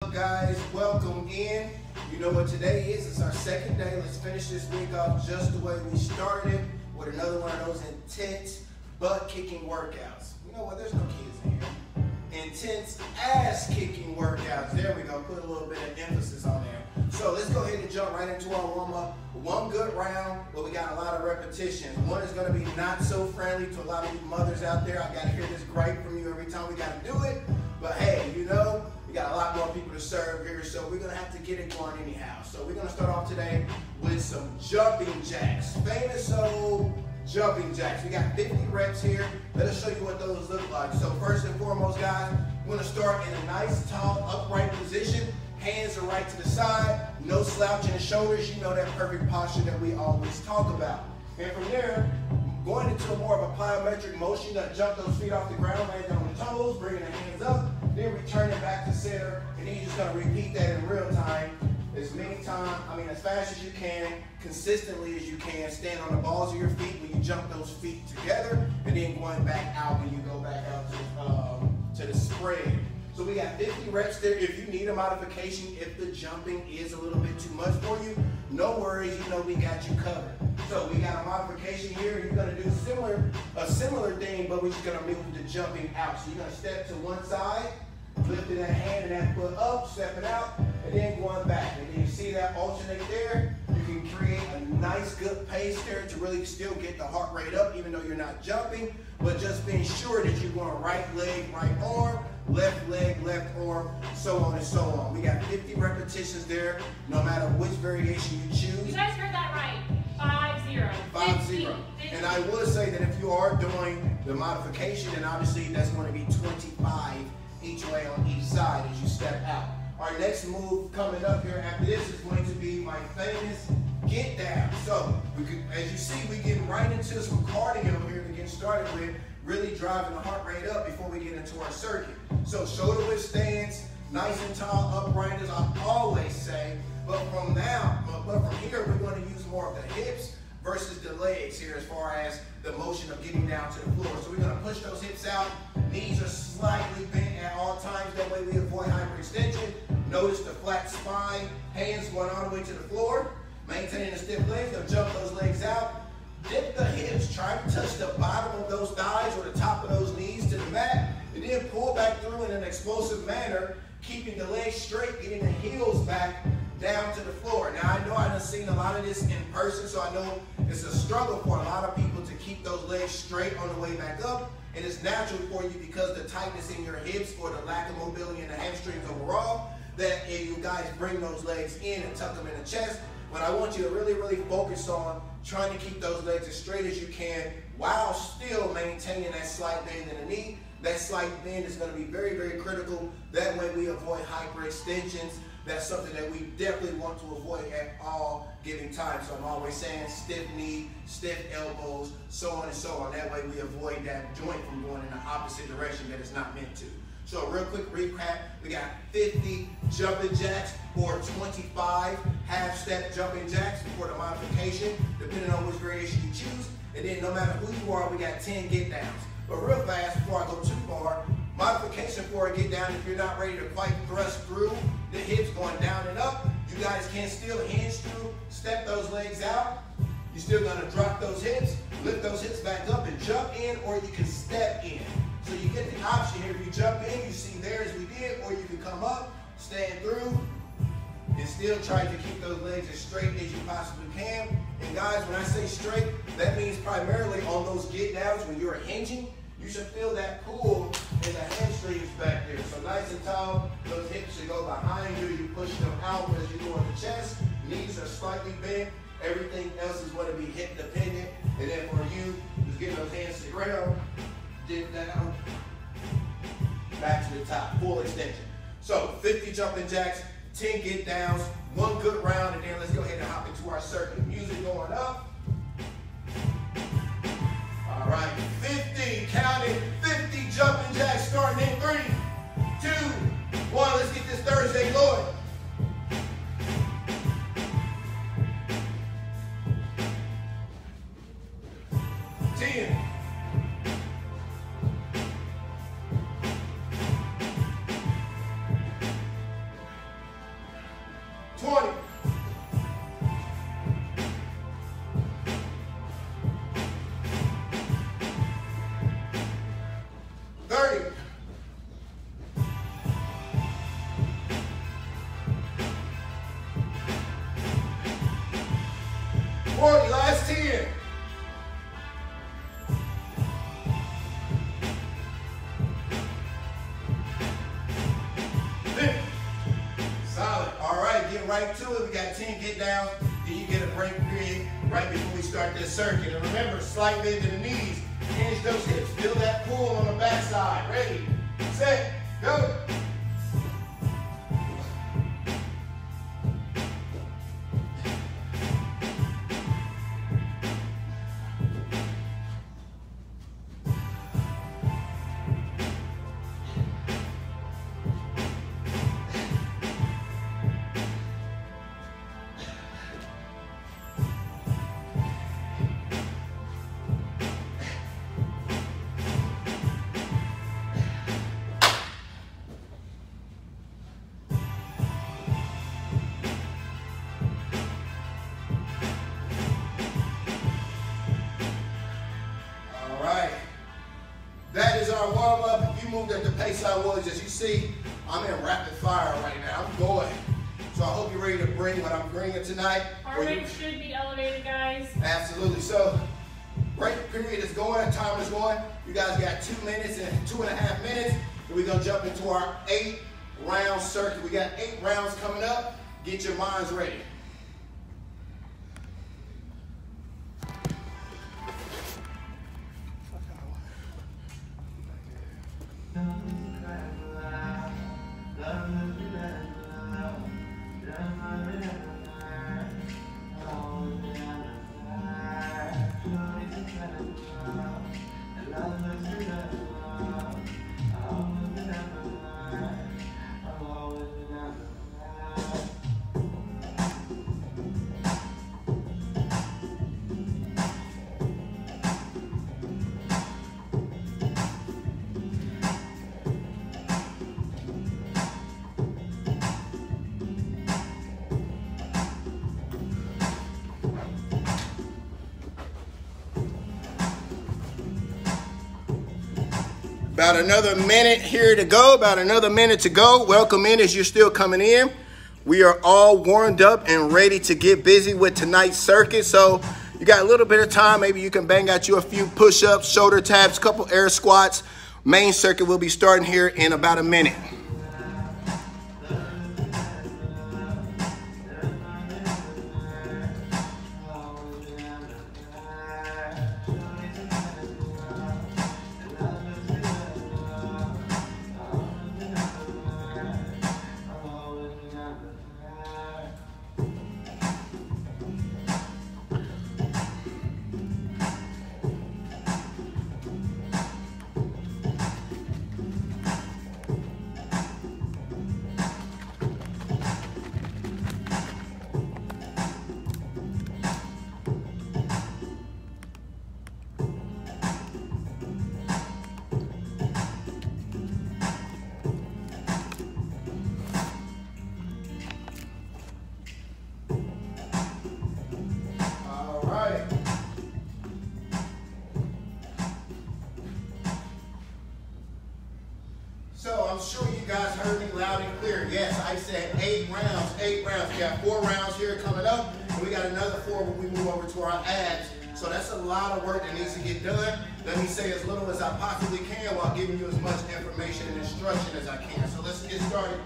up, guys? Welcome in. You know what today is? It's our second day. Let's finish this week off just the way we started it, with another one of those intense butt-kicking workouts. You know what? There's no kids in here. Intense ass-kicking workouts. There we go. Put a little bit of emphasis on there. So let's go ahead and jump right into our warm-up. One good round, but we got a lot of repetitions. One is going to be not so friendly to a lot of you mothers out there. I got to hear this gripe from you every time we got to do it. But hey, you know, we got a lot more people to serve here, so we're going to have to get it going anyhow. So we're going to start off today with some jumping jacks. Famous old jumping jacks. We got 50 reps here. Let us show you what those look like. So first and foremost, guys, we're going to start in a nice, tall, upright position. Hands are right to the side. No slouch in the shoulders. You know that perfect posture that we always talk about. And from there, going into more of a plyometric motion, you're going to jump those feet off the ground, landing on the toes, bringing the hands up, then returning back to center, and then you're just going to repeat that in real time as fast as you can, consistently as you can. Stand on the balls of your feet when you jump those feet together, and then going back out when you go back out to the spread. So we got 50 reps there. If you need a modification, if the jumping is a little bit too much for you, no worries, you know we got you covered. So we got a modification here. You're gonna do a similar thing, but we're just gonna move the jumping out. So you're gonna step to one side, lifting that hand and that foot up, stepping out, and then going back. And then you see that alternate there. You can create a nice, good pace there to really still get the heart rate up, even though you're not jumping, but just being sure that you're going right leg, right arm, left leg, left arm, so on and so on. We got 50 repetitions there, no matter which variation you choose. You guys heard that right. 5-0. 5-0. And I will say that if you are doing the modification, then obviously that's going to be 25 each way on each side as you step out. Our next move coming up here after this is going to be my famous get down. So as you see, we get right into some cardio here to get started with, really driving the heart rate up before we get into our circuit. So shoulder width stance, nice and tall, upright as I always say. But from here, we're going to use more of the hips versus the legs here as far as the motion of getting down to the floor. So we're going to push those hips out. Knees are slightly bent at all times. That way we avoid hyperextension. Notice the flat spine. Hands going all the way to the floor. Maintaining the stiff legs. They'll jump those legs out. Dip the hips. Try to touch the bottom of those thighs or the top of those knees to the mat. And then pull back through in an explosive manner, keeping the legs straight, getting the heels back down to the floor. Now, I know I've seen a lot of this in person, so I know it's a struggle for a lot of people to keep those legs straight on the way back up. And it's natural for you because the tightness in your hips or the lack of mobility in the hamstrings overall, that you guys bring those legs in and tuck them in the chest. But I want you to really, really focus on trying to keep those legs as straight as you can while still maintaining that slight bend in the knee. That slight bend is going to be very, very critical. That way we avoid hyperextensions. That's something that we definitely want to avoid at all given time. So I'm always saying stiff knee, stiff elbows, so on and so on. That way we avoid that joint from going in the opposite direction that it's not meant to. So real quick recap, we got 50 jumping jacks or 25 half-step jumping jacks for the modification, depending on which variation you choose. And then no matter who you are, we got 10 get downs. But real fast, before I go too far, modification for a get down, if you're not ready to quite thrust through the hips going down and up, you guys can still hinge through, step those legs out. You're still gonna drop those hips, lift those hips back up and jump in, or you can step in. So you get the option here. If you jump in, you see there as we did, or you can come up, stand through, and still try to keep those legs as straight as you possibly can. And guys, when I say straight, that means primarily on those get downs when you're hinging, you should feel that pull in the hamstrings back there. So nice and tall, those hips should go behind you. You push them out as you go on the chest. Knees are slightly bent. Everything else is going to be hip dependent. And then for you, just get those hands to the ground, dip down, back to the top, full extension. So 50 jumping jacks, 10 get downs, one good round, and then let's go ahead and hop into our circuit. Music going up. All right, 50, counting, 50 jumping jacks starting in 3, 2, 1. Let's get this Thursday going. 10. 9. 20. 30. 40, last 10. 50. Solid. All right, get right to it. We got 10 get downs. Then you get a break period right before we start this circuit. And remember, slight bend to the knees. Hinge those hips. Feel that pull on the backside. Ready, set, go. That is our warm-up. If you moved at the pace I was, as you see, I'm in rapid fire right now. I'm going. So I hope you're ready to bring what I'm bringing tonight. Heart rate should be elevated, guys. Absolutely. So break period is going, time is going. You guys got 2 minutes and 2.5 minutes. And we're going to jump into our 8-round circuit. We got 8 rounds coming up. Get your minds ready. About another minute here to go, about another minute to go. Welcome in as you're still coming in. We are all warmed up and ready to get busy with tonight's circuit. So you got a little bit of time. Maybe you can bang out you a few push-ups, shoulder taps, a couple air squats. Main circuit will be starting here in about a minute. So I'm sure you guys heard me loud and clear. Yes, I said 8 rounds, 8 rounds. We got 4 rounds here coming up, and we got another 4 when we move over to our abs. So that's a lot of work that needs to get done. Let me say as little as I possibly can while giving you as much information and instruction as I can. So let's get started.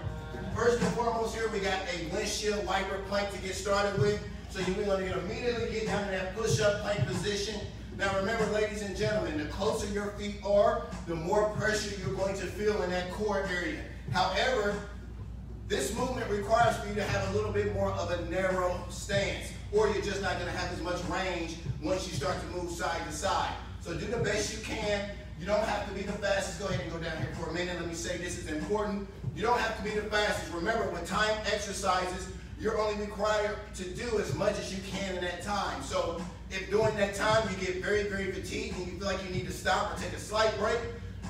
First and foremost here, we got a windshield wiper plank to get started with. So you're going to immediately get down to that push-up plank position. Now remember, ladies and gentlemen, the closer your feet are, the more pressure you're going to feel in that core area. However, this movement requires for you to have a little bit more of a narrow stance, or you're just not going to have as much range once you start to move side to side. So do the best you can. You don't have to be the fastest. Go ahead and go down here for a minute. Let me say this is important. You don't have to be the fastest. Remember, with time exercises, you're only required to do as much as you can in that time. So if during that time you get very, very fatigued and you feel like you need to stop or take a slight break,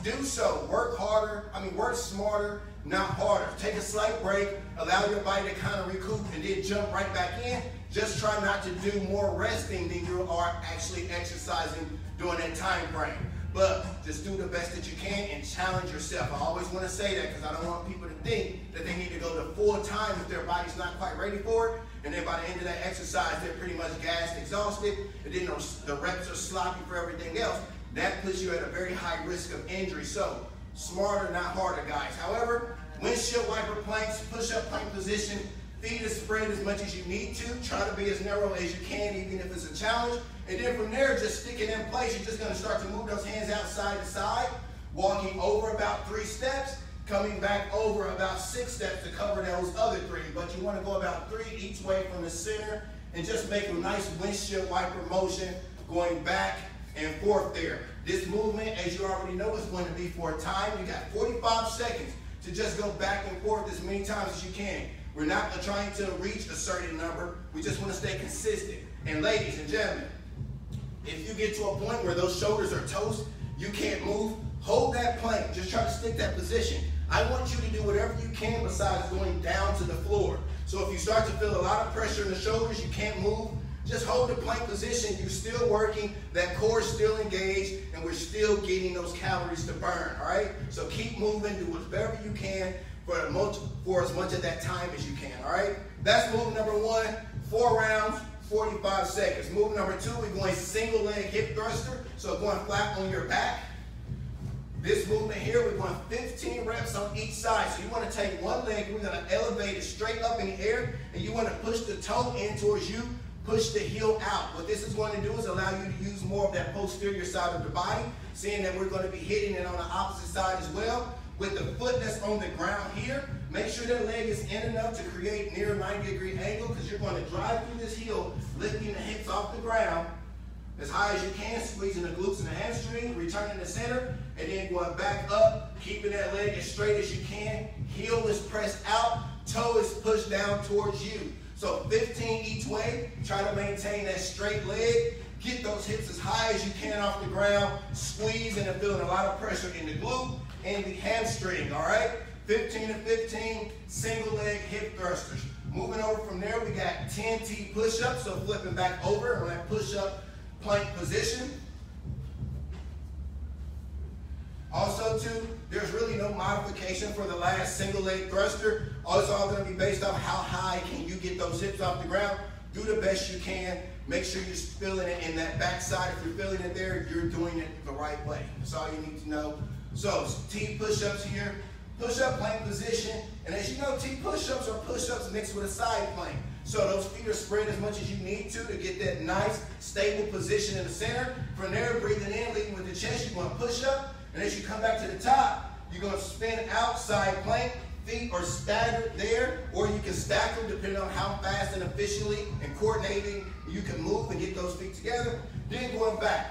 do so. Work harder, work smarter, not harder. Take a slight break, allow your body to kind of recoup, and then jump right back in. Just try not to do more resting than you are actually exercising during that time frame. But just do the best that you can and challenge yourself. I always want to say that because I don't want people to think that they need to go to full time if their body's not quite ready for it. And then by the end of that exercise, they're pretty much gassed, exhausted, and then the reps are sloppy for everything else. That puts you at a very high risk of injury. So smarter, not harder, guys. However, windshield wiper planks, push-up plank position, feet is spread as much as you need to. Try to be as narrow as you can, even if it's a challenge. And then from there, just stick it in place. You're just going to start to move those hands out side to side, walking over about 3 steps, coming back over about 6 steps to cover those other 3. But you want to go about 3 each way from the center and just make a nice windshield wiper motion going back and forth there. This movement, as you already know, is going to be for a time. You got 45 seconds to just go back and forth as many times as you can. We're not trying to reach a certain number. We just want to stay consistent. And ladies and gentlemen, if you get to a point where those shoulders are toast, you can't move, hold that plank. Just try to stick that position. I want you to do whatever you can besides going down to the floor. So if you start to feel a lot of pressure in the shoulders, you can't move, just hold the plank position. You're still working, that core is still engaged, and we're still getting those calories to burn, all right? So keep moving, do whatever you can for as much of that time as you can, all right? That's move number 1, 4 rounds, 45 seconds. Move number 2, we're going single leg hip thruster, so going flat on your back. This movement here, we're going 15 reps on each side. So you want to take one leg, we're going to elevate it straight up in the air, and you want to push the toe in towards you, push the heel out. What this is going to do is allow you to use more of that posterior side of the body, seeing that we're going to be hitting it on the opposite side as well. With the foot that's on the ground here, make sure that leg is in enough to create near 90-degree angle, because you're going to drive through this heel, lifting the hips off the ground as high as you can, squeezing the glutes and the hamstring, returning to center, and then going back up, keeping that leg as straight as you can. Heel is pressed out, toe is pushed down towards you. So 15 each way. Try to maintain that straight leg. Get those hips as high as you can off the ground, squeezing and feeling a lot of pressure in the glute and the hamstring, all right? 15 to 15, single leg hip thrusters. Moving over from there, we got 10 T push-ups, so flipping back over on that push-up plank position. Also too, there's really no modification for the last single leg thruster. It's all gonna be based off how high can you get those hips off the ground. Do the best you can. Make sure you're feeling it in that backside. If you're feeling it there, you're doing it the right way. That's all you need to know. So T push-ups here, push-up plank position. And as you know, T push-ups are push-ups mixed with a side plank. So those feet are spread as much as you need to get that nice, stable position in the center. From there, breathing in, leading with the chest, you're gonna push up. And as you come back to the top, you're gonna spin out side plank. Feet are staggered there, or you can stack them depending on how fast and efficiently and coordinating you can move and get those feet together. Then going back.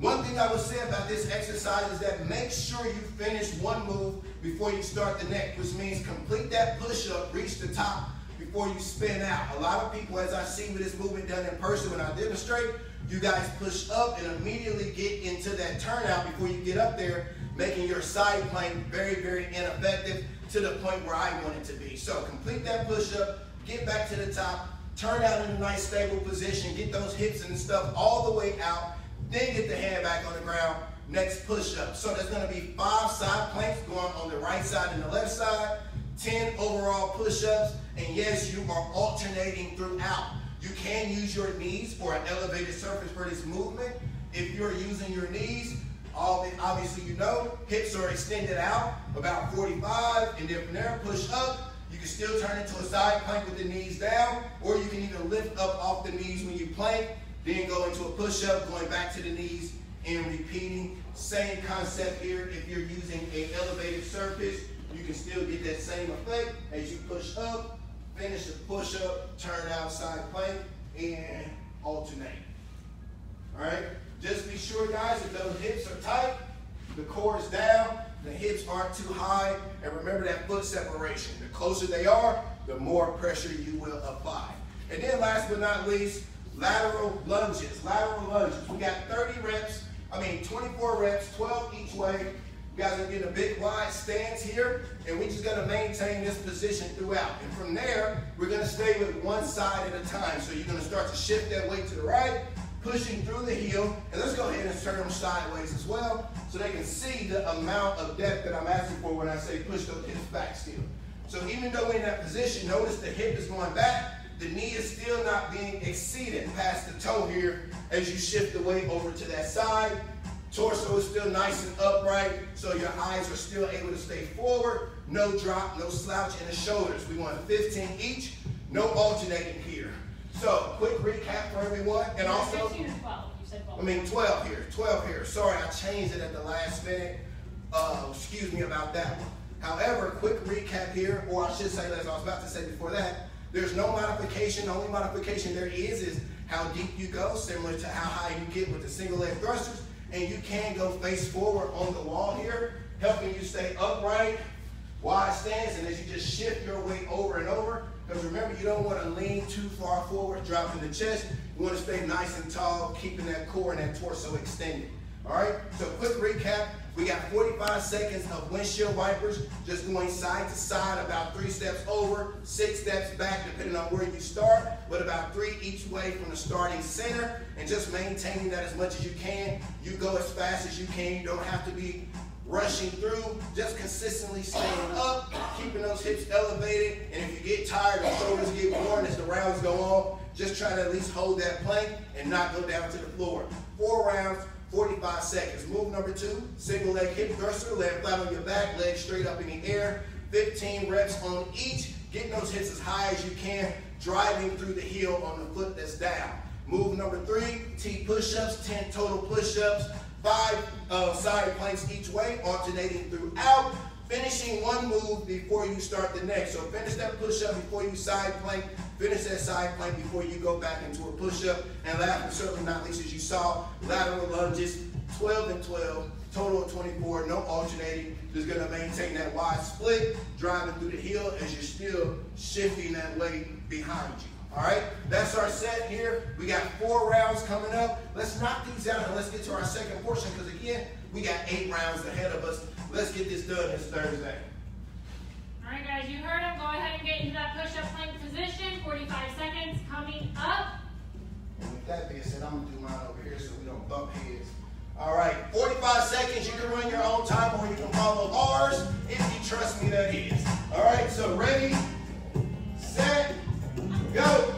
One thing I would say about this exercise is that make sure you finish one move before you start the next, which means complete that push-up, reach the top before you spin out. A lot of people, as I see with this movement done in person when I demonstrate, you guys push up and immediately get into that turnout before you get up there, making your side plank very, very ineffective to the point where I want it to be. So complete that push-up, get back to the top, turn out in a nice stable position, get those hips and stuff all the way out, then get the hand back on the ground, next push-up. So there's gonna be 5 side planks going on the right side and the left side, 10 overall push-ups, and yes, you are alternating throughout. You can use your knees for an elevated surface for this movement. If you're using your knees, obviously you know, hips are extended out about 45, and then from there, push up. You can still turn into a side plank with the knees down, or you can even lift up off the knees when you plank, then go into a push-up, going back to the knees and repeating. Same concept here. If you're using an elevated surface, you can still get that same effect as you push up, finish the push-up, turn out side plank, and alternate. All right? Just be sure, guys, if those hips are tight, the core is down, the hips aren't too high, and remember that foot separation. The closer they are, the more pressure you will apply. And then last but not least, lateral lunges. Lateral lunges. We got 24 reps, 12 each way, You guys are getting a big wide stance here, and we're just gonna maintain this position throughout. And from there, we're gonna stay with one side at a time. So you're gonna start to shift that weight to the right, pushing through the heel, and let's go ahead and turn them sideways as well, so they can see the amount of depth that I'm asking for when I say push those hips back still. So even though we're in that position, notice the hip is going back, the knee is still not being exceeded past the toe here as you shift the weight over to that side. Torso is still nice and upright, so your eyes are still able to stay forward. No drop, no slouch in the shoulders. We want 15 each, no alternating here. So, quick recap for everyone. And also, 15 or 12? You said 12. I mean 12 here, 12 here. Sorry, I changed it at the last minute. Excuse me about that one. However, quick recap here, or I should say, as I was about to say before that, there's no modification. The only modification there is how deep you go, similar to how high you get with the single leg thrusters. And you can go face forward on the wall here, helping you stay upright, wide stance, and as you just shift your weight over and over. Because remember, you don't want to lean too far forward, dropping the chest. You want to stay nice and tall, keeping that core and that torso extended. All right, so quick recap. We got 45 seconds of windshield wipers, just going side to side, about 3 steps over, 6 steps back, depending on where you start, but about 3 each way from the starting center, and just maintaining that as much as you can. You go as fast as you can. You don't have to be rushing through, just consistently staying up, keeping those hips elevated, and if you get tired, the shoulders get worn as the rounds go on, just try to at least hold that plank and not go down to the floor. 4 rounds, 45 seconds. Move number 2, single leg hip thruster, leg flat on your back, legs straight up in the air. 15 reps on each, getting those hips as high as you can, driving through the heel on the foot that's down. Move number 3, T push-ups, 10 total push-ups, 5 side planks each way, alternating throughout, finishing one move before you start the next. So finish that push-up before you side plank, finish that side plank before you go back into a push-up, and last but certainly not least, as you saw, lateral lunges, 12 and 12, total of 24, no alternating. Just gonna maintain that wide split, driving through the heel as you're still shifting that weight behind you. All right, that's our set here. We got 4 rounds coming up. Let's knock these out and let's get to our second portion, because again, we got 8 rounds ahead of us. Let's get this done this Thursday. All right, guys, you heard him. Go ahead and get into that push-up plank position. 45 seconds coming up. And with that being said, I'm gonna do mine over here so we don't bump heads. All right, 45 seconds. You can run your own time or you can follow ours if you trust me, that is. All right, so ready, set, go.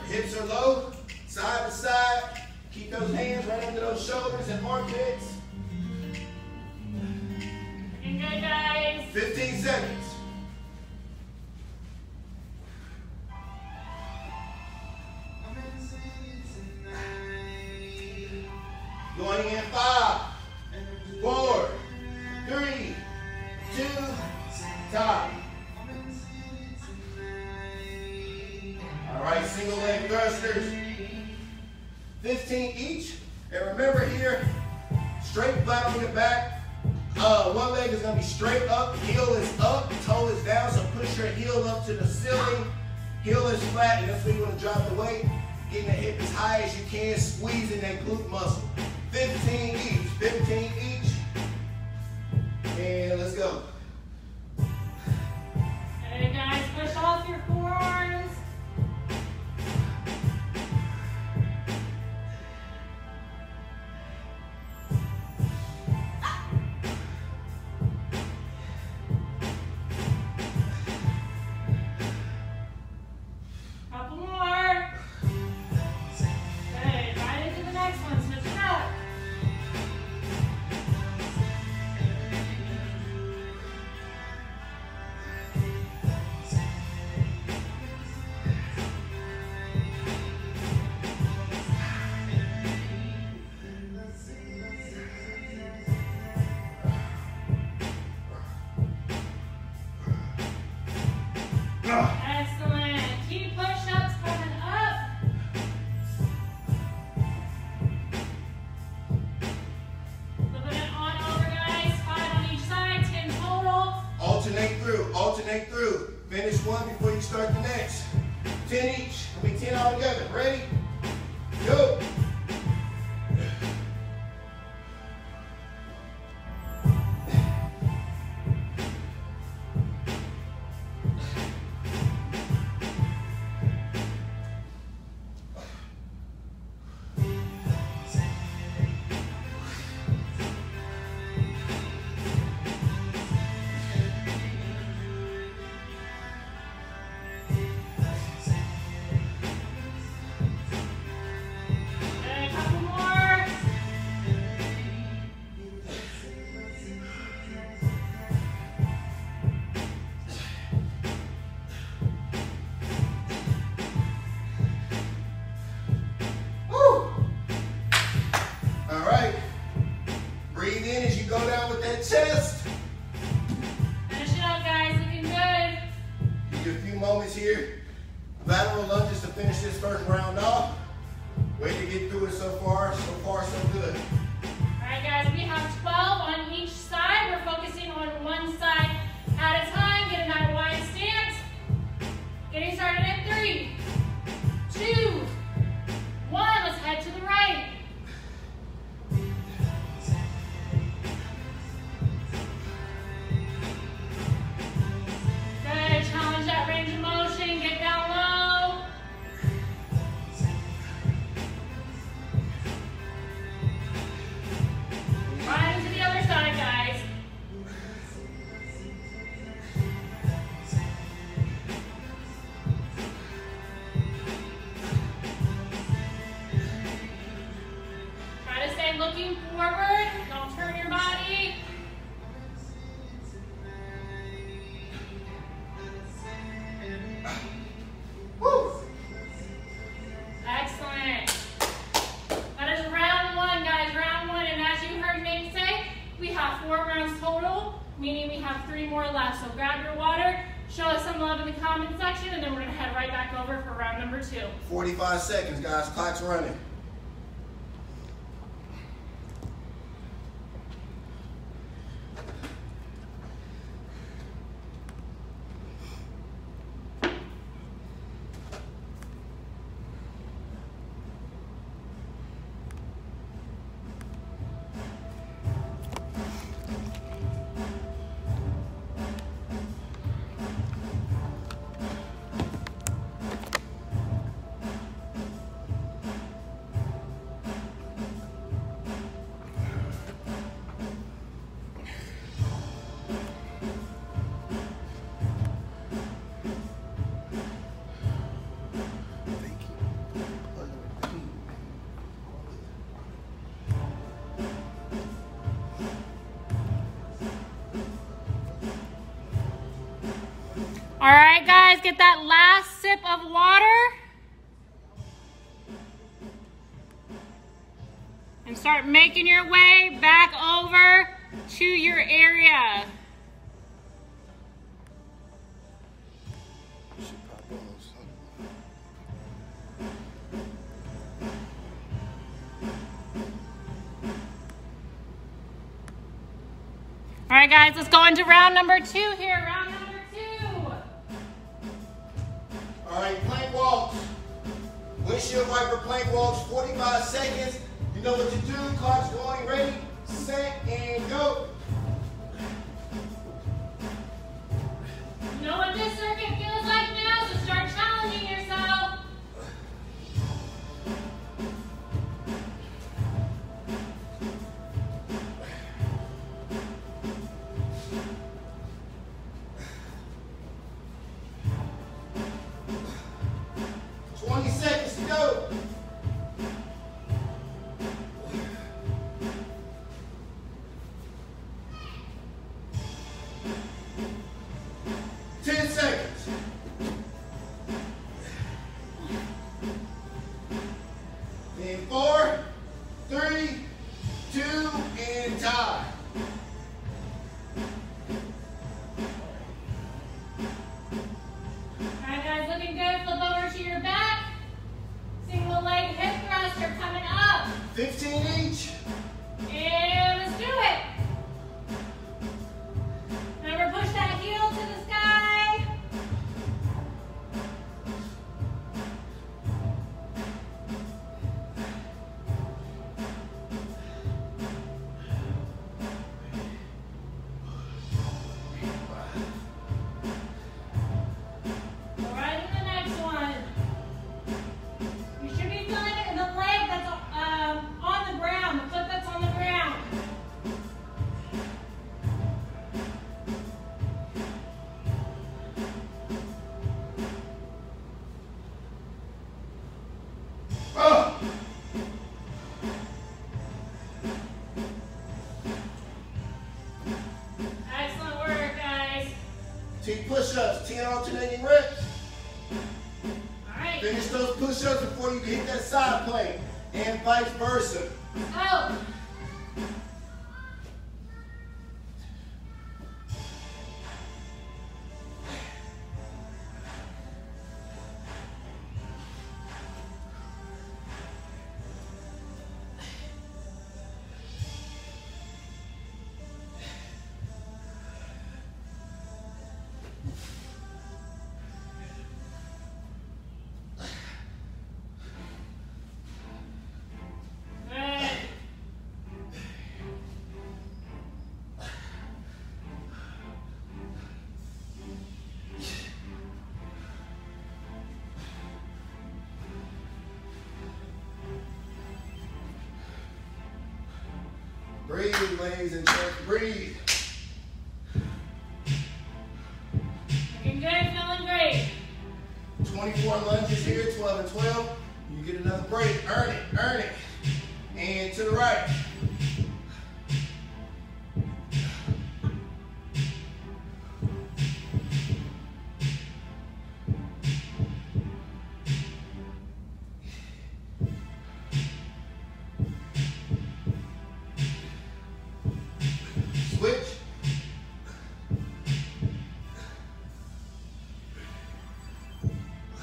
Hips are low, side to side. Keep those hands right under those shoulders and armpits. Looking good, guys. 15 seconds. Going in 5, 4, 3, 2, top. All right, single leg thrusters, 15 each. And remember here, straight flat on your back. One leg is gonna be straight up, heel is up, toe is down, so push your heel up to the ceiling. Heel is flat, and that's where you wanna drop the weight. Getting the hip as high as you can, squeezing that glute muscle. 15 each, 15 each. And let's go. Hey, guys, push off your forearms. Couple more. Good. Right into the next one. Switch it up. alternate through. Finish one before you start the next. 10 each. It'll be 10 all together. Ready? Go. Chest. Finish it up, guys. Looking good. Give you a few moments here. Lateral lunges to finish this first round off. Way to get through it so far. So far, so good. All right, guys. We have 12 on each side. We're focusing on one side at a time. Getting that wide stance. Getting started in 3, 2, 1. Let's head to the right. Challenge that range of motion, get down low. Right into the other side, guys. Try to stay looking forward, don't turn your body. Excellent. That is round 1, guys. Round 1, and as you heard Nate say, we have 4 rounds total, meaning we have 3 more left. So grab your water, show us some love in the comment section, and then we're going to head right back over for round number 2. 45 seconds, guys. Clock's running. All right, guys, get that last sip of water. And start making your way back over to your area. All right, guys, let's go into round number 2 here. Round number 2. All right, plank walks. Windshield wiper plank walks, 45 seconds. You know what to do. Clock's going. Ready, set, and go. You know what this circuit feels like now, so start challenging yourself. 15 push-ups, 10 alternating reps. All right. Finish those push-ups before you hit that side plank, and vice versa. Go. Breathe, ladies and gentlemen, breathe. Looking good, feeling great. 24 lunges here, 12 and 12. You get another break, earn it, earn it. And to the right. Switch.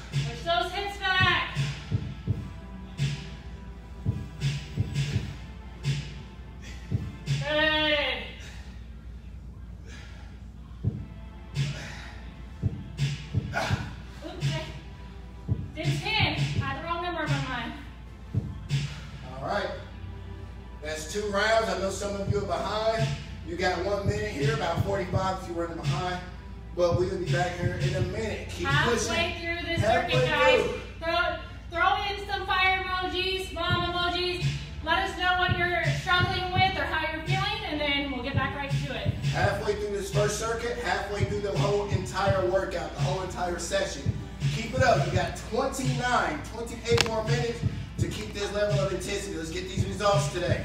Push those hips back. Good. Oops, did 10. Had the wrong number in my mind. All right. That's 2 rounds. I know some of you are behind. You got 1 minute here, about 45 if you're running behind. But we'll be back here in a minute. Keep pushing. Halfway through this circuit, guys. Throw in some fire emojis, bomb emojis. Let us know what you're struggling with or how you're feeling, and then we'll get back right to it. Halfway through this first circuit, halfway through the whole entire workout, the whole entire session. Keep it up. You got 28 more minutes to keep this level of intensity. Let's get these results today.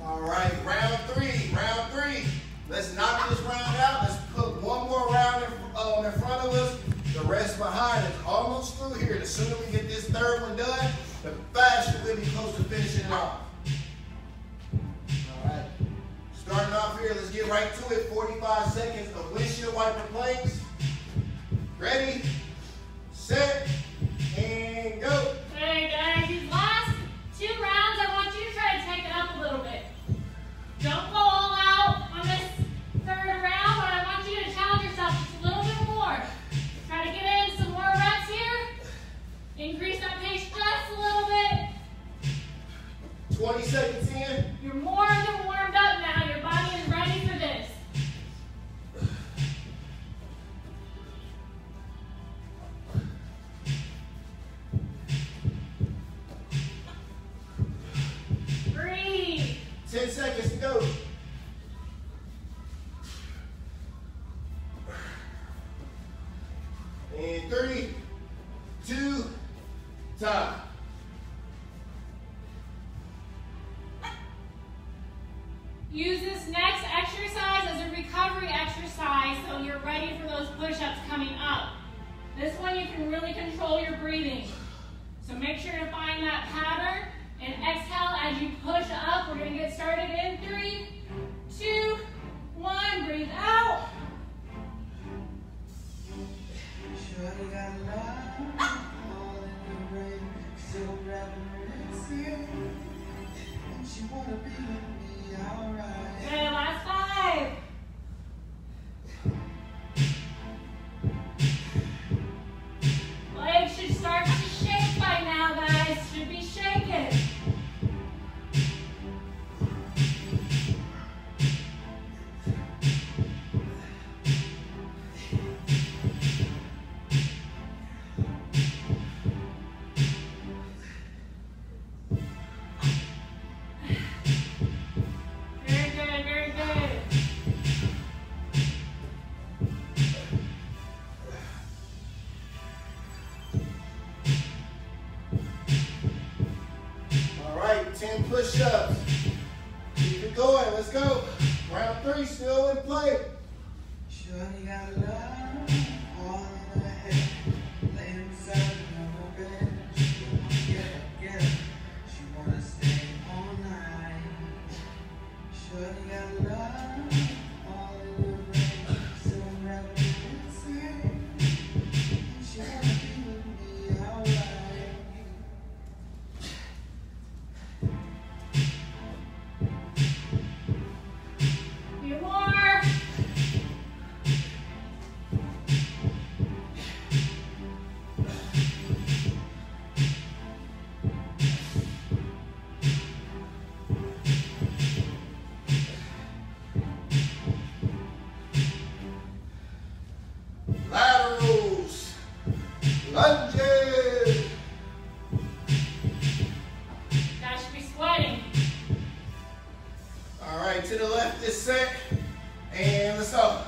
All right, round three. Let's knock this round out. Let's put one more round in front of us. The rest behind is almost through here. The sooner we get this third one done, the faster we'll be close to finishing it off. All right, starting off here, let's get right to it. 45 seconds of windshield wiper planks. Ready, set, and go. Hey guys, these last 2 rounds, I want you to try to take it up a little bit. Don't go all out on this 3rd round, but I want you to challenge yourself just a little bit more. Try to get in some more reps here. Increase that pace just a little bit. 20 seconds in. You're more than warmed up now. Your body is ready for this. Breathe. 10 seconds to go. And 3, 2, time. Use this next exercise as a recovery exercise so you're ready for those push-ups coming up. This one you can really control your breathing. So make sure to find that pattern and exhale as you push up. We're going to get started in 3, 2, 1. Breathe out. push-ups. Keep it going. Let's go. Round 3 still in play. Shorty got love all in her head. Laying beside her on her bed. She wanna get up. She wanna stay all night. Shorty got love all in her head. So I'm rather insane. She wanna be with me alright. Few more. Laterals. Lunges. Guys should be sweating. All right, to the left this set. And let's go.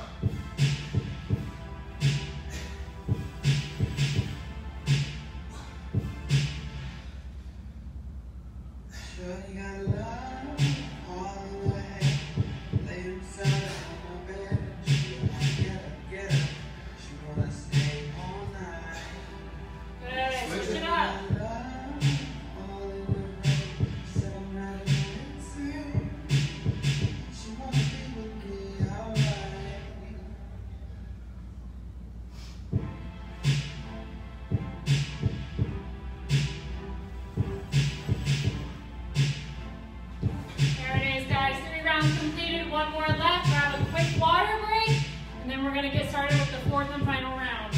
Shorty got love all in her head. Laying beside her on her bed. She wanna get up. She wanna stay all night. Good. Switch it up. Love all in her head. So I'm rather insane. She wanna be with me alright. There it is, guys. 3 rounds completed. 1 more left. Grab a quick water break, and then we're going to get started with the 4th and final round.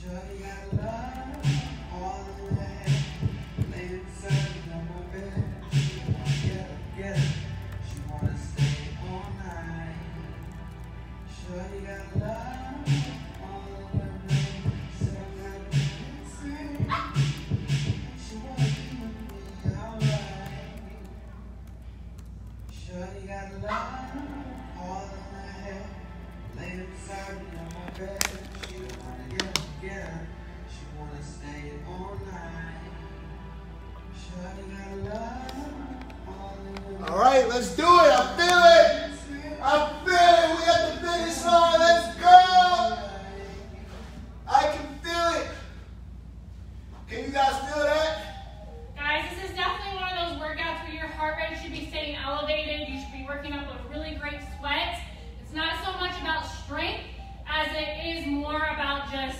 Shorty got love all in her head. Laying beside her on my bed. She wanna get up. She wanna stay all night. Shorty got love all in her head. So I'm rather insane. She wanna be with me alright. Shorty got love all in her head. Laying beside me on my bed. She wanna get up. She wanna stay all night. Shorty got love all in her All right, let's do it. I feel it. I feel it. We at the finish line. Let's go. I can feel it. Can you guys feel that? Guys, this is definitely one of those workouts where your heart rate should be staying elevated. You should be working up a really great sweat. It's not so much about strength as it is more about just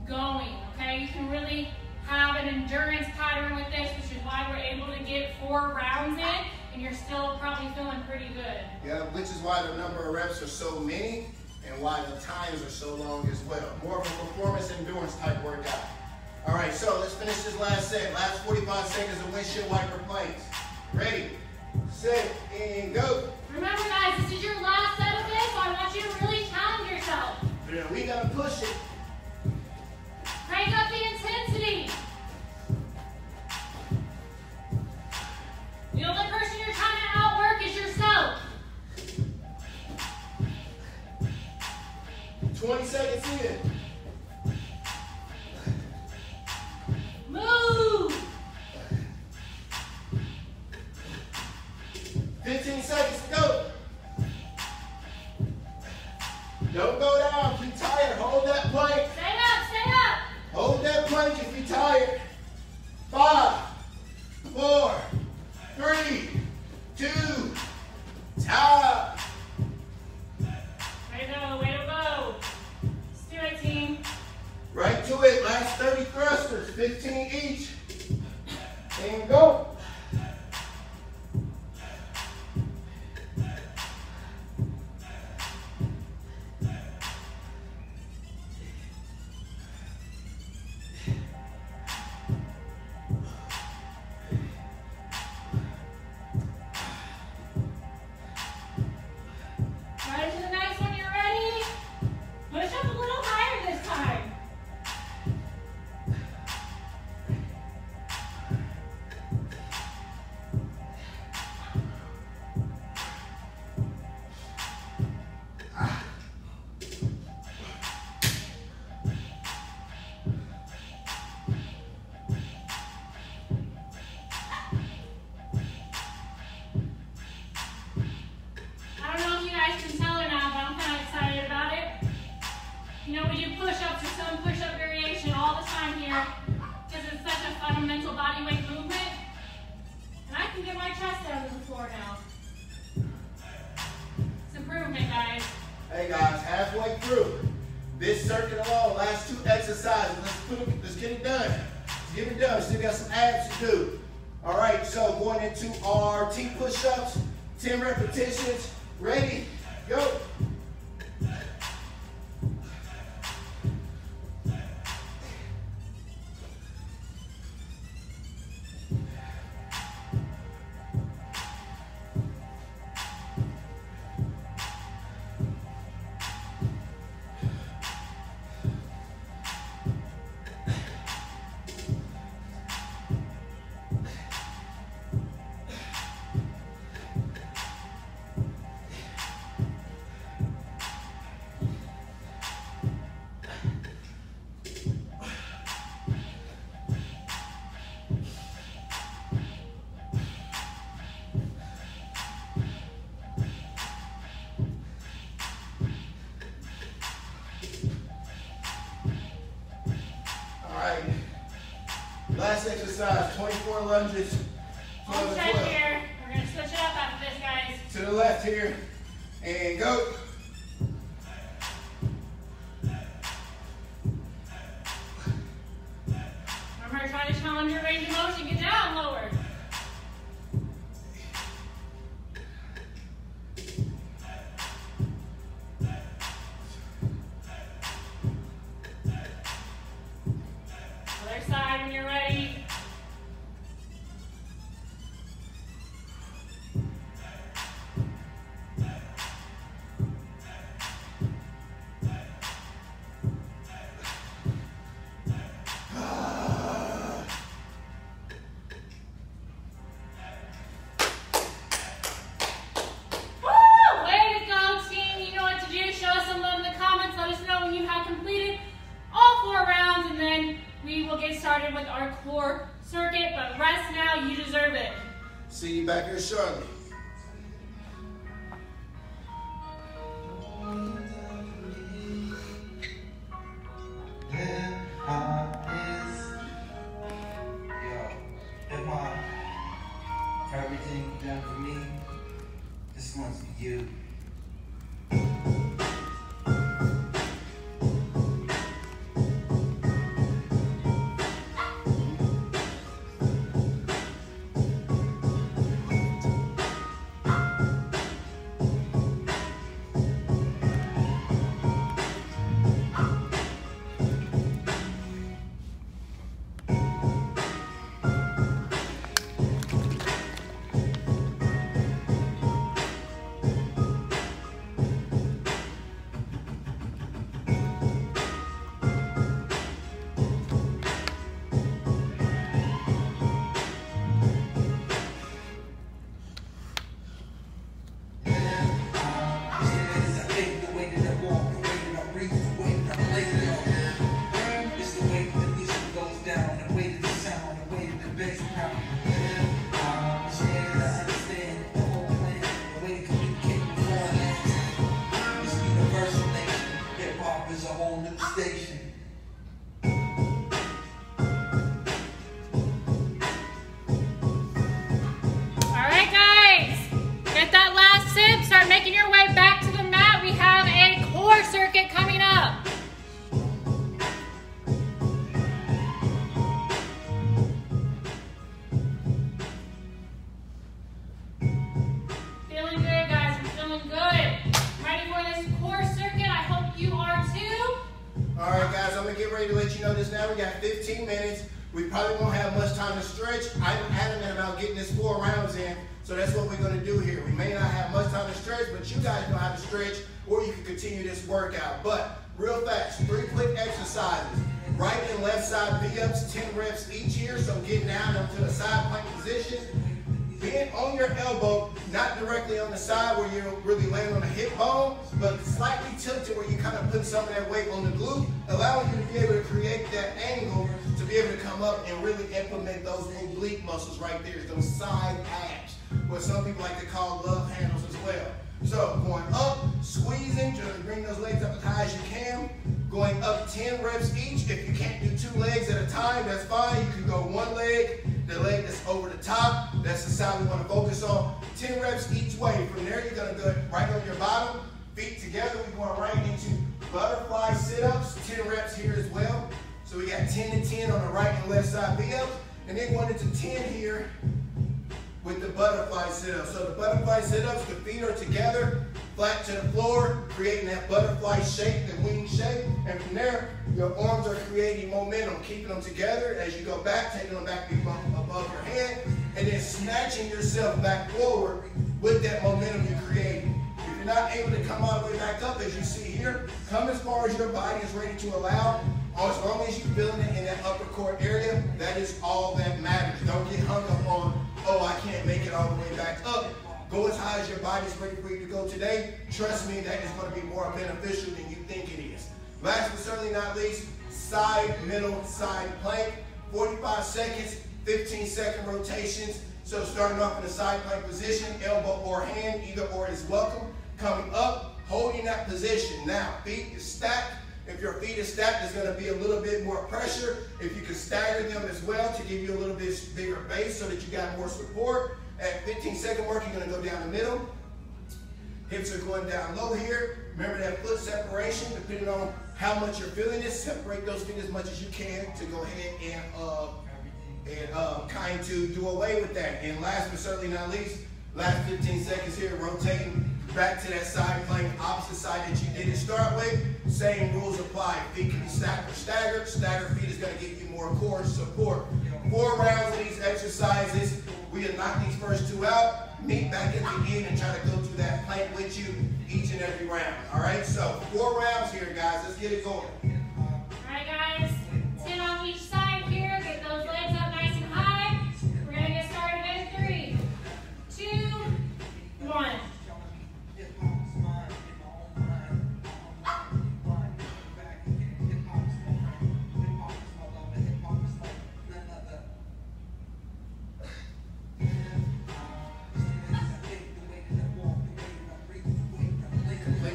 going, okay? You can really have an endurance pattern with this, which is why we're able to get 4 rounds in, and you're still probably feeling pretty good. Yeah, which is why the number of reps are so many and why the times are so long as well. More of a performance endurance type workout. All right, so let's finish this last set. Last 45 seconds of windshield wiper planks. Ready, set, and go. Remember, guys, this is your last set of this, so I want you to really challenge yourself. Yeah, we gotta push it. Crank up the intensity. The only person you're trying to outwork is yourself. 20 seconds in. Move. 15 seconds to go. Don't go down. Keep tired. Hold that plank. Stay up, stay up. Hold that plank if you're tired. 5, 4, 3, 2, time. Way to go, way to go. Let's do it, team. Right to it. Last 30 thrusters, 15 each. And go. circuit along. Last 2 exercises. Let's get it done. Let's get it done. Still got some abs to do. All right, so going into our T push-ups, 10 repetitions. Ready? Go. Last exercise, 24 lunges. 12 One set here. We're going to switch it up after this, guys. To the left here. And go. Remember, try to challenge your range of motion. Get down lower. Other side when you're ready. Started with our core circuit, but rest now, you deserve it. See you back here shortly. Hip-hop, everything you done for me, this one's for you. To let you know this now, we got 15 minutes. We probably won't have much time to stretch. I'm adamant about getting this 4 rounds in, so that's what we're going to do here. We may not have much time to stretch, but you guys know how to stretch, or you can continue this workout. But real fast, 3 quick exercises. Right and left side V-ups, 10 reps each here, so getting down onto the side plank position. Being on your elbow, not directly on the side where you're really laying on the hip bone, but slightly tilted where you kind of put some of that weight on the glute, allowing you to be able to create that angle to be able to come up and really implement those oblique muscles right there, those side abs, what some people like to call love handles as well. So going up, squeezing, trying to bring those legs up as high as you can. Going up 10 reps each. If you can't do 2 legs at a time, that's fine. You can go 1 leg, the leg that's over the top. That's the side we want to focus on. 10 reps each way. From there, you're going to go right on your bottom, feet together. We're going right into Butterfly sit-ups, 10 reps here as well. So we got 10 and 10 on the right and left side V-ups, and then going into 10 here with the butterfly sit-ups. So the butterfly sit-ups, the feet are together, flat to the floor, creating that butterfly shape, the wing shape, and from there, your arms are creating momentum, keeping them together as you go back, taking them back above your head, and then snatching yourself back forward with that momentum you're creating. If you're not able to come all the way back up, as you see here, come as far as your body is ready to allow. As long as you're feeling it in that upper core area, that is all that matters. Don't get hung up on, oh, I can't make it all the way back up. Go as high as your body's ready for you to go today. Trust me, that is going to be more beneficial than you think it is. Last but certainly not least, side, middle, side plank. 45 seconds, 15-second rotations. So starting off in the side plank position, elbow or hand, either or is welcome. Coming up, holding that position. Now, feet is stacked. If your feet is stacked, there's going to be a little bit more pressure. If you can stagger them as well to give you a little bit bigger base so that you got more support. At 15-second mark, you're going to go down the middle. Hips are going down low here. Remember that foot separation, depending on how much you're feeling this, separate those feet as much as you can to go ahead and kind to do away with that. And last but certainly not least, last 15 seconds here, rotating back to that side plank, opposite side that you didn't start with. Same rules apply. Feet can be stacked or staggered. Staggered feet is going to give you more core support. 4 rounds of these exercises. We will knock these first 2 out, meet back at the end and try to go through that plank with you each and every round. All right, so 4 rounds here, guys. Let's get it going. All right, guys. 10 on each side here. Get those legs up nice and high. We're going to get started in 3, 2, 1.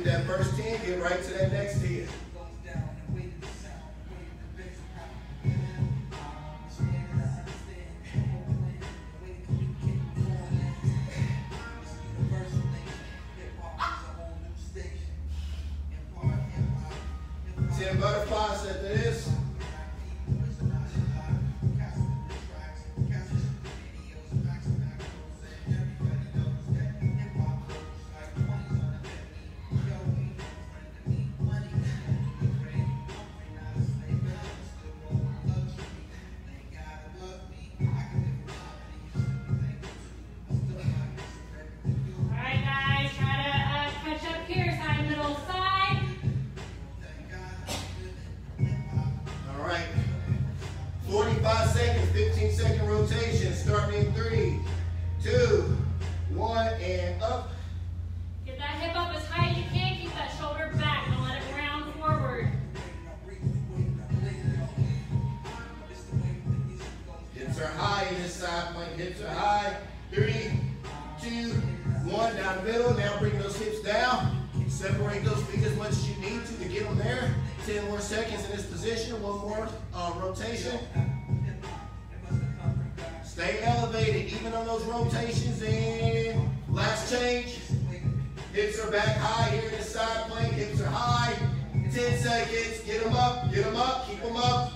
That first 10, get right to that next 10. Butterflies after this. Starting in 3, 2, 1, and up. Get that hip up as high as you can. Keep that shoulder back. Don't let it round forward. Hips are high in this side plank. Hips are high. 3, 2, 1. Down the middle. Now bring those hips down. Separate those feet as much as you need to get them there. 10 more seconds in this position. 1 more rotation. Stay elevated, even on those rotations. And last change. Hips are back high here in the side plank. Hips are high. 10 seconds. Get them up. Get them up. Keep them up.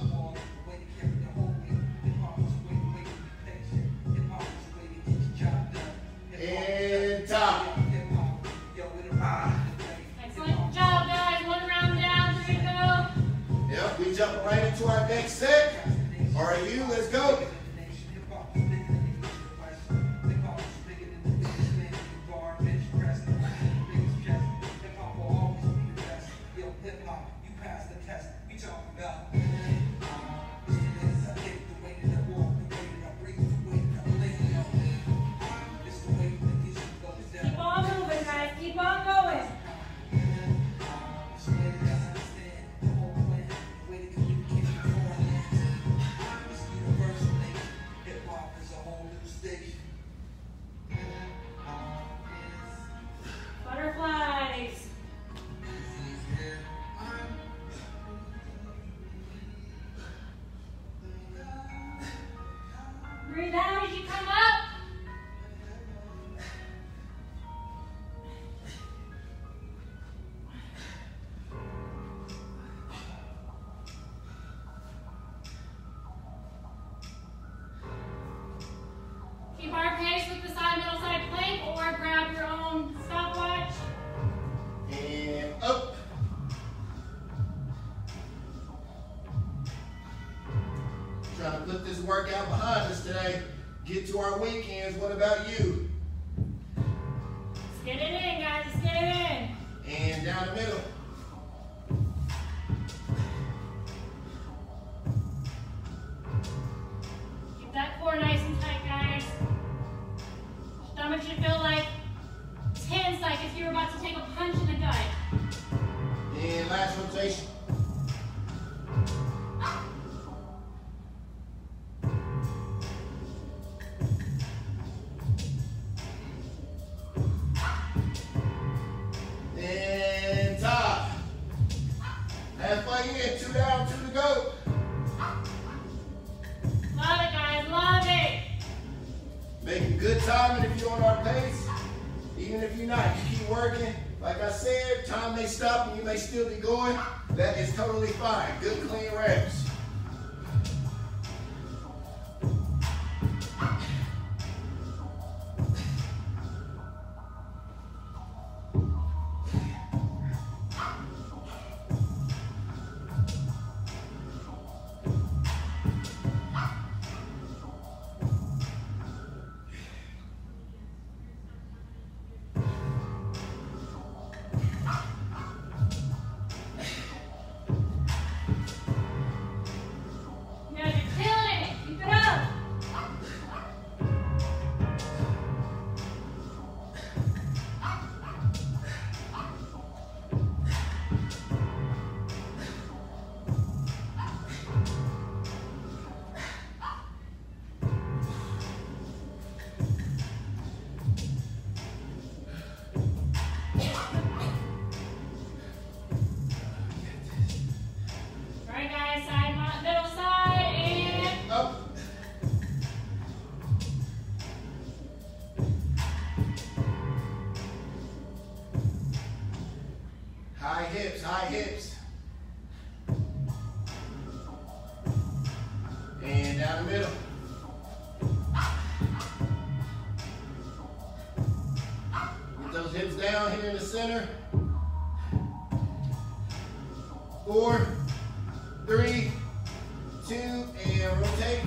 And top. Excellent job, guys. 1 round down. 3 to go. Yep, we jump right into our next set. Are you? Let's go. Breathe out as you come up. us today. Get to our weekends. What about you? Let's get it in, guys. Let's get it in. And down the middle. Keep that core nice and tight, guys. Stomach should feel like tense, like if you're about to take a punch in the gut. And last rotation. And top. Halfway in, 2 down, 2 to go. Love it, guys, love it. Making good timing if you're on our pace. Even if you're not, you keep working. Like I said, time may stop and you may still be going. That is totally fine. Good clean reps. High hips. And down the middle. Get those hips down here in the center. 4, 3, 2, and rotate.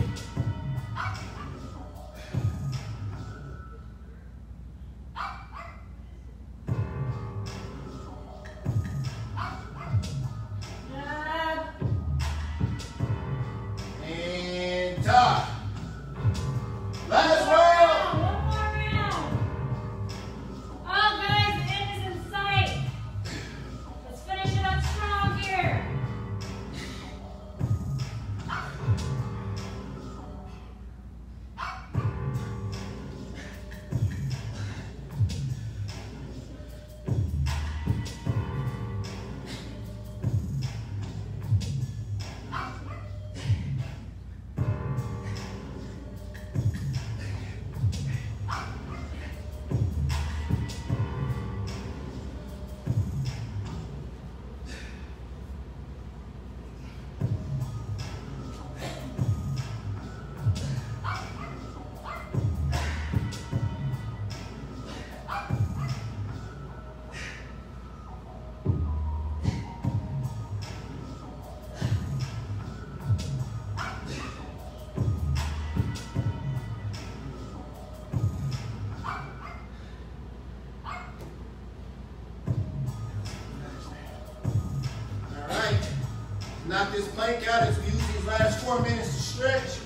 Knock this plank out as we use these last 4 minutes to stretch.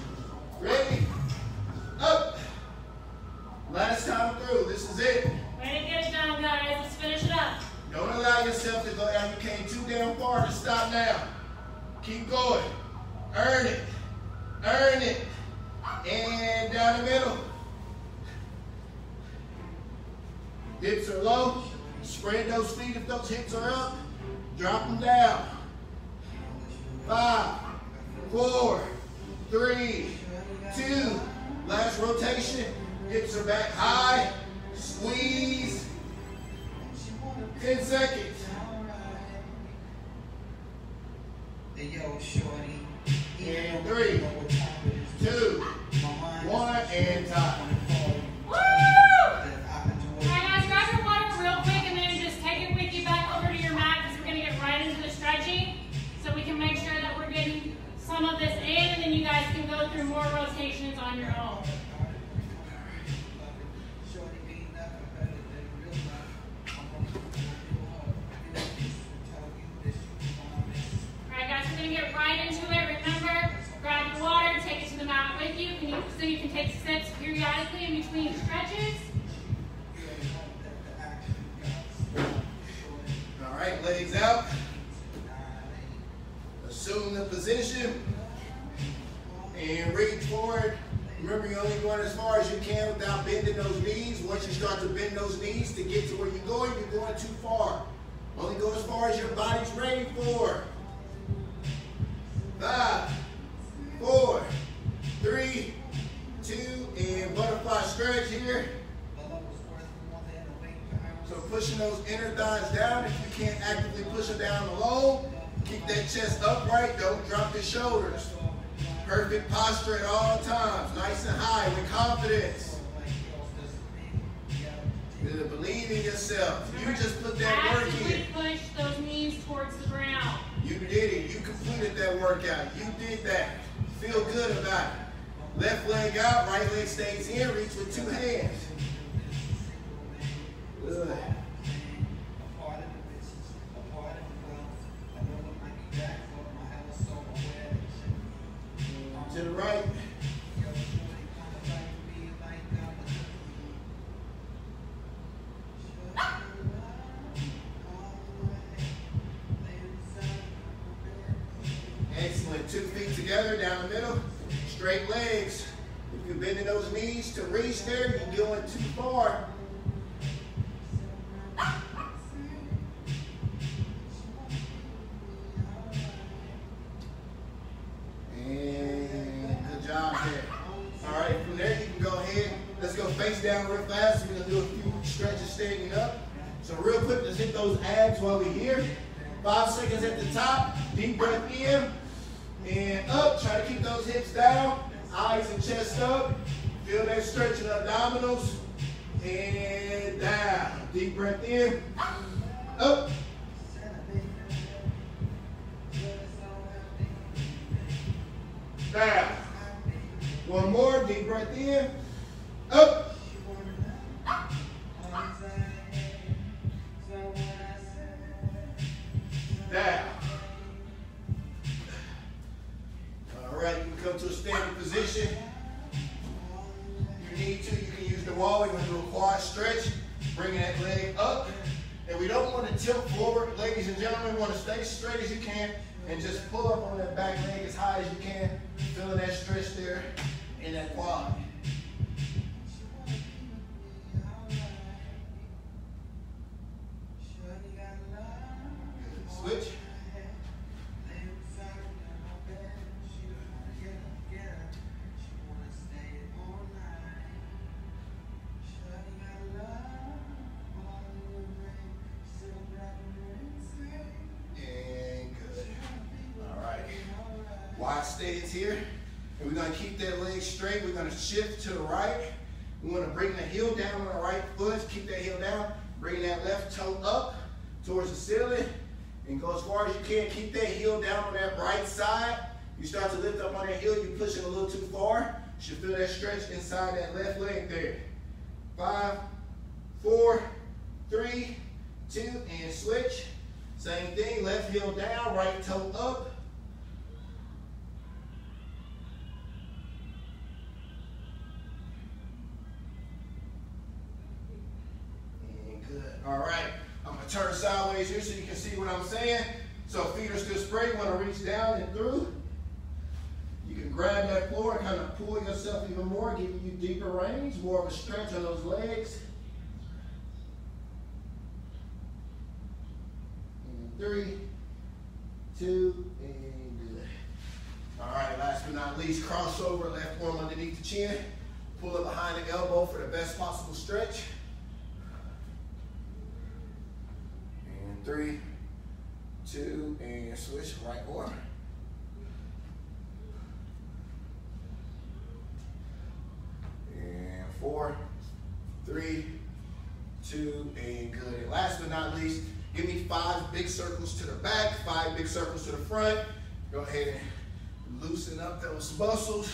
Ready? Up. Last time through. This is it. Ready to get it done, guys. Let's finish it up. Don't allow yourself to go out. You came too damn far to stop now. Keep going. Earn it. Earn it. And down the middle. Hips are low. Spread those feet if those hips are up. Drop them down. 5, 4, 3, 2. Last rotation. Hips are back high. Squeeze. 10 seconds. And 3, 2, 1, and time. Woo! Alright guys, grab your water real quick and then just take it with you back over to your mat because we're going to get right into the stretching so we can make sure that we're getting some of this in and then you guys can go through more rotations on your own. take sips periodically in between stretches. All right, legs out. Assume the position and reach forward. Remember, you're only going as far as you can without bending those knees. Once you start to bend those knees to get to where you're going too far. Only go as far as your body's ready for. 5, 4, 3, 2, and butterfly stretch here. So pushing those inner thighs down. If you can't actively push them down alone, keep that chest upright. Don't drop your shoulders. Perfect posture at all times. Nice and high with confidence. Believe in yourself. You just put that work in. Push those knees towards the ground. You did it. You completed that workout. You did that. Feel good about it. Left leg out, right leg stays in. Reach with 2 hands. Good. To the right. Excellent. 2 feet together, down the middle. Straight legs. If you're bending those knees to reach there, you're going too far. And good job there. All right, from there you can go ahead. Let's go face down real fast. We're going to do a few stretches standing up. So real quick, let's hit those abs while we're here. 5 seconds at the top. Deep breath in and up. Try to keep those hips down. Eyes and chest up. Feel that stretch in the abdominals. And down. Deep breath in. Up. Down. One more. Deep breath in. Up. Down. All right, you can come to a standing position. If you need to, you can use the wall. We're going to do a quad stretch, bringing that leg up. And we don't want to tilt forward, ladies and gentlemen. We want to stay straight as you can and just pull up on that back leg as high as you can, feeling that stretch there in that quad. Switch. Wide stance here, and we're going to keep that leg straight. We're going to shift to the right. We want to bring the heel down on the right foot. Keep that heel down. Bring that left toe up towards the ceiling, and go as far as you can. Keep that heel down on that right side. You start to lift up on that heel. You're pushing a little too far. You should feel that stretch inside that left leg there. 5, 4, 3, 2, and switch. Same thing. Left heel down, right toe up. All right, I'm going to turn sideways here so you can see what I'm saying. So feet are still spread. You want to reach down and through. You can grab that floor and kind of pull yourself even more, giving you deeper range, more of a stretch on those legs. And 3, 2, and good. All right, last but not least, crossover, left arm underneath the chin. Pull up behind the elbow for the best possible stretch. 3, 2, and switch right arm. And 4, 3, 2, and good. And last but not least, give me 5 big circles to the back, 5 big circles to the front. Go ahead and loosen up those muscles.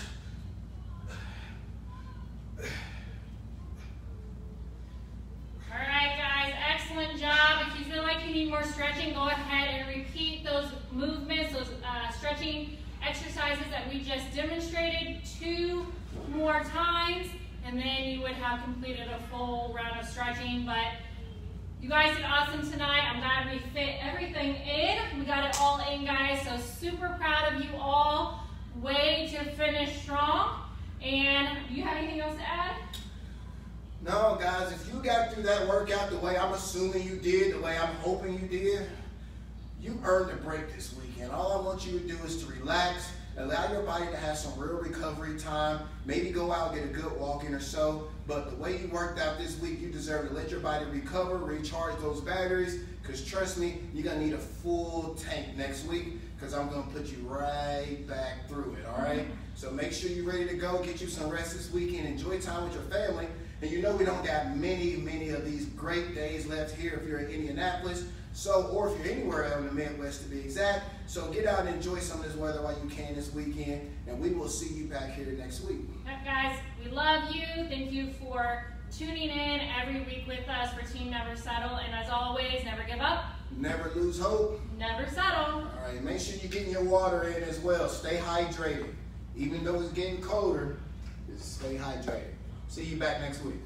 All right, guys, excellent job. If you feel like you need more stretching, go ahead and repeat those movements, those stretching exercises that we just demonstrated 2 more times, and then you would have completed a full round of stretching. But you guys did awesome tonight. I'm glad we fit everything in. We got it all in, guys, so super proud of you all. Way to finish strong. And do you have anything else to add? No, guys, if you got through that workout the way I'm assuming you did, the way I'm hoping you did, you earned a break this weekend. All I want you to do is to relax, allow your body to have some real recovery time, maybe go out and get a good walk in or so. But the way you worked out this week, you deserve to let your body recover, recharge those batteries, because trust me, you're going to need a full tank next week, because I'm going to put you right back through it, all right? So make sure you're ready to go, get you some rest this weekend, enjoy time with your family. And you know we don't got many of these great days left here if you're in Indianapolis, or if you're anywhere out in the Midwest to be exact. So get out and enjoy some of this weather while you can this weekend, and we will see you back here next week. Yep, guys, we love you. Thank you for tuning in every week with us for Team Never Settle. And as always, never give up. Never lose hope. Never settle. All right, make sure you're getting your water in as well. Stay hydrated. Even though it's getting colder, just stay hydrated. See you back next week.